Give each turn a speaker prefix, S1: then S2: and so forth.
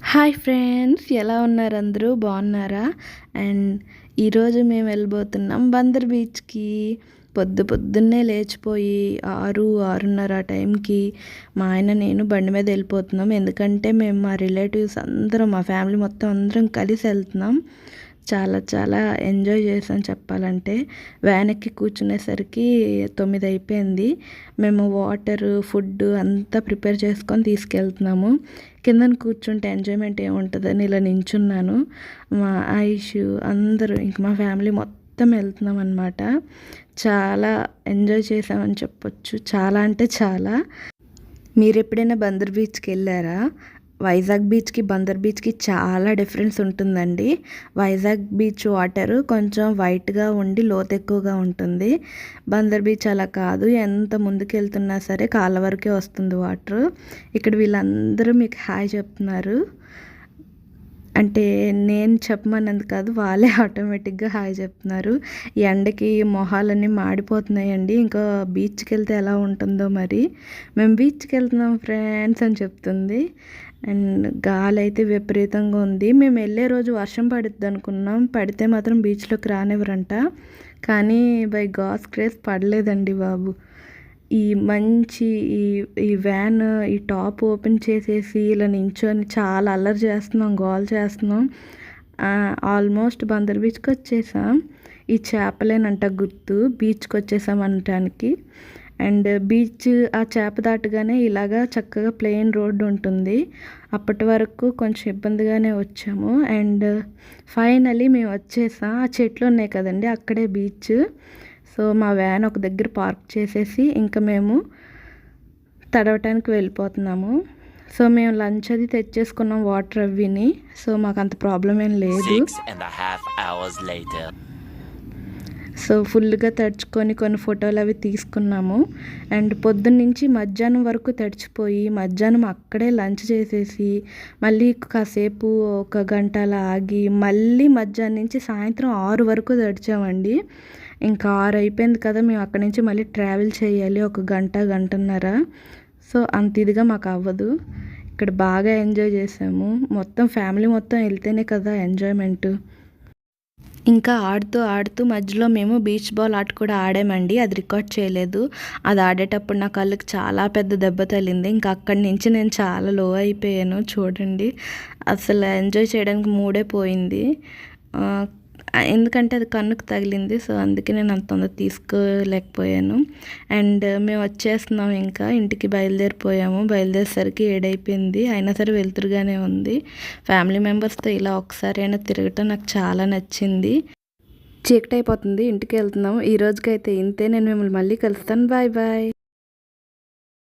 S1: Hi friends, ఎలా ఉన్నారు? అందరూ బాగున్నారా? అండ్ ఈరోజు మేము వెళ్ళిపోతున్నాం బందర్ బీచ్కి. పొద్దున్నే లేచిపోయి 6:30 ఆ టైంకి మా ఆయన నేను బండి మీద వెళ్ళిపోతున్నాం. ఎందుకంటే మేము మా రిలేటివ్స్ అందరం, మా ఫ్యామిలీ మొత్తం అందరం కలిసి వెళ్తున్నాం. చాలా చాలా ఎంజాయ్ చేసాం చెప్పాలంటే. వ్యాన్ ఎక్కి కూర్చునేసరికి 9 అయిపోయింది. మేము వాటర్, ఫుడ్ అంతా ప్రిపేర్ చేసుకొని తీసుకెళ్తున్నాము. కిందన కూర్చుంటే ఎంజాయ్మెంట్ ఏముంటుందని ఇలా నించున్నాను. మా ఆయుష్ అందరూ, ఇంక మా ఫ్యామిలీ మొత్తం వెళ్తున్నాం అనమాట. చాలా ఎంజాయ్ చేసామని చెప్పొచ్చు. చాలా అంటే చాలా. మీరు ఎప్పుడైనా బందర్ బీచ్కి వెళ్ళారా? వైజాగ్ బీచ్కి బందర్ బీచ్కి చాలా డిఫరెన్స్ ఉంటుందండి. వైజాగ్ బీచ్ వాటర్ కొంచెం వైట్గా ఉండి లోతు ఎక్కువగా ఉంటుంది. బందర్ బీచ్ అలా కాదు, ఎంత ముందుకు వెళ్తున్నా సరే కాళ్ళ వరకే వస్తుంది వాటర్. ఇక్కడ వీళ్ళందరూ మీకు హాయ్ చెప్తున్నారు. అంటే నేను చెప్పమన్నది కాదు, వాళ్ళే ఆటోమేటిక్గా హాయ్ చెప్తున్నారు. ఈ ఎండకి మొహాలన్నీ మాడిపోతున్నాయండి. ఇంకా బీచ్కి వెళ్తే ఎలా ఉంటుందో మరి. మేము బీచ్కి వెళ్తున్నాం ఫ్రెండ్స్ అని చెప్తుంది. అండ్ గాలి అయితే విపరీతంగా ఉంది. మేము వెళ్ళే రోజు వర్షం పడుద్ది అనుకున్నాం. పడితే మాత్రం బీచ్లోకి రానివ్వరంట. కానీ బై గాడ్స్ గ్రేస్ పడలేదండి బాబు. ఈ మంచి ఈ వ్యాన్ ఈ టాప్ ఓపెన్ చేసేసి ఇలా నించొని చాలా అల్లరి చేస్తున్నాం, గోల్ చేస్తున్నాం. ఆల్మోస్ట్ బందర్ బీచ్కి వచ్చేసాం. ఈ చేపలేనంట గుర్తు బీచ్కి వచ్చేసాం అనటానికి. అండ్ బీచ్ ఆ చేప దాటగానే ఇలాగా చక్కగా ప్లెయిన్ రోడ్డు ఉంటుంది. అప్పటి వరకు కొంచెం ఇబ్బందిగానే వచ్చాము. అండ్ ఫైనలీ మేము వచ్చేసాం. ఆ చెట్లు ఉన్నాయి కదండి, అక్కడే బీచ్. సో మా వ్యాన్ ఒక దగ్గర పార్క్ చేసేసి ఇంకా మేము తడవటానికి వెళ్ళిపోతున్నాము. సో మేము లంచ్ అది తెచ్చేసుకున్నాం, వాటర్ అవిని. సో మాకు అంత ప్రాబ్లం ఏం లేదు. సో ఫుల్గా తడుచుకొని కొన్ని ఫోటోలు అవి తీసుకున్నాము. అండ్ పొద్దున్నుంచి మధ్యాహ్నం వరకు తడిచిపోయి మధ్యాహ్నం అక్కడే లంచ్ చేసేసి మళ్ళీ కాసేపు ఒక గంట అలా ఆగి మళ్ళీ మధ్యాహ్నం నుంచి సాయంత్రం 6 వరకు తడిచామండి. ఇంకా 6 అయిపోయింది కదా, మేము అక్కడి నుంచి మళ్ళీ ట్రావెల్ చేయాలి ఒక గంటన్నర. సో అంత ఇదిగా మాకు అవ్వదు. ఇక్కడ బాగా ఎంజాయ్ చేసాము. మొత్తం ఫ్యామిలీ మొత్తం వెళ్తేనే కదా ఎంజాయ్మెంట్. ఇంకా ఆడుతూ మధ్యలో మేము బీచ్ బాల్ ఆట కూడా ఆడామండి. అది రికార్డ్ చేయలేదు. అది ఆడేటప్పుడు నా కళ్ళకి చాలా పెద్ద దెబ్బ తగిలింది. ఇంకా అక్కడి నుంచి నేను చాలా లో అయిపోయాను చూడండి. అసలు ఎంజాయ్ చేయడానికి మూడే పోయింది. ఎందుకంటే అది కన్నుకు తగిలింది. సో అందుకే నేను అంత తొందర తీసుకోలేకపోయాను. అండ్ మేము వచ్చేస్తున్నాం, ఇంకా ఇంటికి బయలుదేరిపోయాము. బయలుదేరేసరికి 7 అయిపోయింది. అయినా సరే వెళ్తురుగానే ఉంది. ఫ్యామిలీ మెంబర్స్తో ఇలా ఒకసారి అయినా తిరగటం నాకు చాలా నచ్చింది. చీకటి అయిపోతుంది, ఇంటికి వెళ్తున్నాము. ఈ రోజుకైతే ఇంతే. నేను మిమ్మల్ని మళ్ళీ కలుస్తాను. Bye bye.